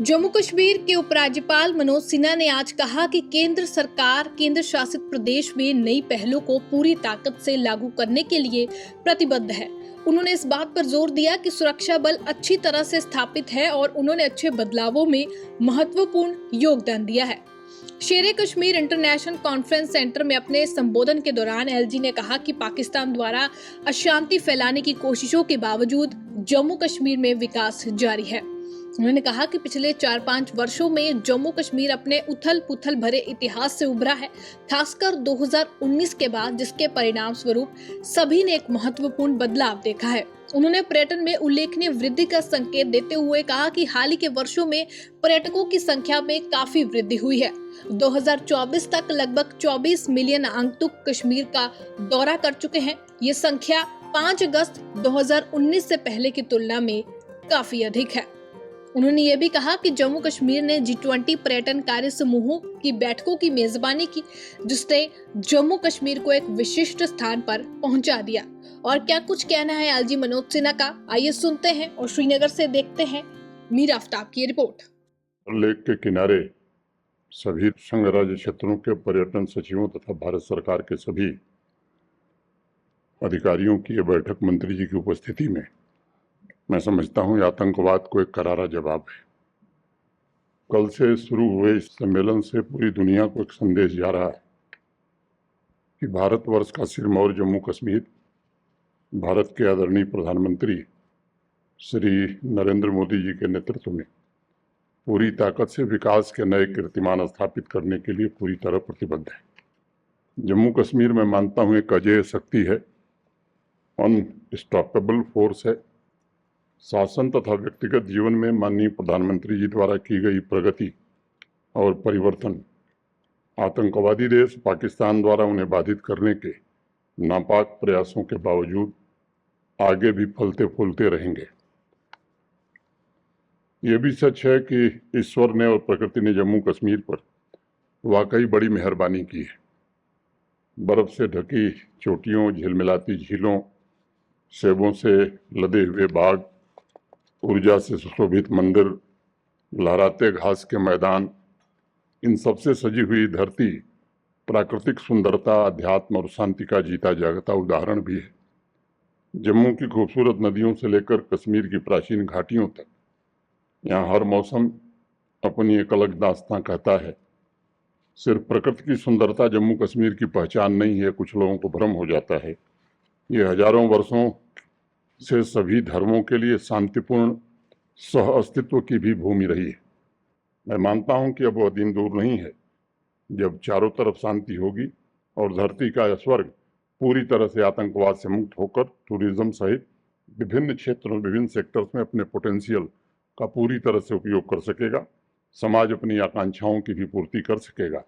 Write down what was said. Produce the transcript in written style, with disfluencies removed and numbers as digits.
जम्मू कश्मीर के उपराज्यपाल मनोज सिन्हा ने आज कहा कि केंद्र सरकार केंद्र शासित प्रदेश में नई पहलों को पूरी ताकत से लागू करने के लिए प्रतिबद्ध है। उन्होंने इस बात पर जोर दिया कि सुरक्षा बल अच्छी तरह से स्थापित है और उन्होंने अच्छे बदलावों में महत्वपूर्ण योगदान दिया है। शेरे कश्मीर इंटरनेशनल कॉन्फ्रेंस सेंटर में अपने संबोधन के दौरान एलजी ने कहा कि पाकिस्तान द्वारा अशांति फैलाने की कोशिशों के बावजूद जम्मू कश्मीर में विकास जारी है। उन्होंने कहा कि पिछले 4-5 वर्षों में जम्मू कश्मीर अपने उथल पुथल भरे इतिहास से उभरा है, खासकर 2019 के बाद, जिसके परिणाम स्वरूप सभी ने एक महत्वपूर्ण बदलाव देखा है। उन्होंने पर्यटन में उल्लेखनीय वृद्धि का संकेत देते हुए कहा कि हाल ही के वर्षों में पर्यटकों की संख्या में काफी वृद्धि हुई है। 2024 तक लगभग 24 मिलियन आगंतुक कश्मीर का दौरा कर चुके हैं। ये संख्या 5 अगस्त 2019 से पहले की तुलना में काफी अधिक है। उन्होंने ये भी कहा कि जम्मू कश्मीर ने G20 पर्यटन कार्य समूहों की बैठकों की मेजबानी की, जिसने जम्मू कश्मीर को एक विशिष्ट स्थान पर पहुंचा दिया। और क्या कुछ कहना है एलजी मनोज सिन्हा का, आइए सुनते हैं और श्रीनगर से देखते हैं मीर आफ्ताब की रिपोर्ट। लेक के किनारे सभी संघ राज्य क्षेत्रों के पर्यटन सचिवों तथा भारत सरकार के सभी अधिकारियों की यह बैठक मंत्री जी की उपस्थिति में, मैं समझता हूं, आतंकवाद को एक करारा जवाब है। कल से शुरू हुए इस सम्मेलन से पूरी दुनिया को एक संदेश जा रहा है कि भारतवर्ष का सिरमौर जम्मू कश्मीर भारत के आदरणीय प्रधानमंत्री श्री नरेंद्र मोदी जी के नेतृत्व में पूरी ताकत से विकास के नए कीर्तिमान स्थापित करने के लिए पूरी तरह प्रतिबद्ध है। जम्मू कश्मीर में मानता हूं एक अजेय शक्ति है, अनस्टॉपेबल फोर्स है। शासन तथा व्यक्तिगत जीवन में माननीय प्रधानमंत्री जी द्वारा की गई प्रगति और परिवर्तन आतंकवादी देश पाकिस्तान द्वारा उन्हें बाधित करने के नापाक प्रयासों के बावजूद आगे भी फलते फूलते रहेंगे। ये भी सच है कि ईश्वर ने और प्रकृति ने जम्मू कश्मीर पर वाकई बड़ी मेहरबानी की है। बर्फ से ढकी चोटियों, झिलमिलाती झीलों, सेबों से लदे हुए बाग, ऊर्जा से सुशोभित मंदिर, लहराते घास के मैदान, इन सबसे सजी हुई धरती प्राकृतिक सुंदरता, अध्यात्म और शांति का जीता जागता उदाहरण भी है। जम्मू की खूबसूरत नदियों से लेकर कश्मीर की प्राचीन घाटियों तक यहाँ हर मौसम अपनी एक अलग दास्तां कहता है। सिर्फ प्रकृति की सुंदरता जम्मू कश्मीर की पहचान नहीं है, कुछ लोगों को भ्रम हो जाता है। ये हजारों वर्षों से सभी धर्मों के लिए शांतिपूर्ण सह अस्तित्व की भी भूमि रही है। मैं मानता हूं कि अब वह दिन दूर नहीं है जब चारों तरफ शांति होगी और धरती का स्वर्ग पूरी तरह से आतंकवाद से मुक्त होकर टूरिज्म सहित विभिन्न क्षेत्रों, विभिन्न सेक्टर्स में अपने पोटेंशियल का पूरी तरह से उपयोग कर सकेगा। समाज अपनी आकांक्षाओं की भी पूर्ति कर सकेगा।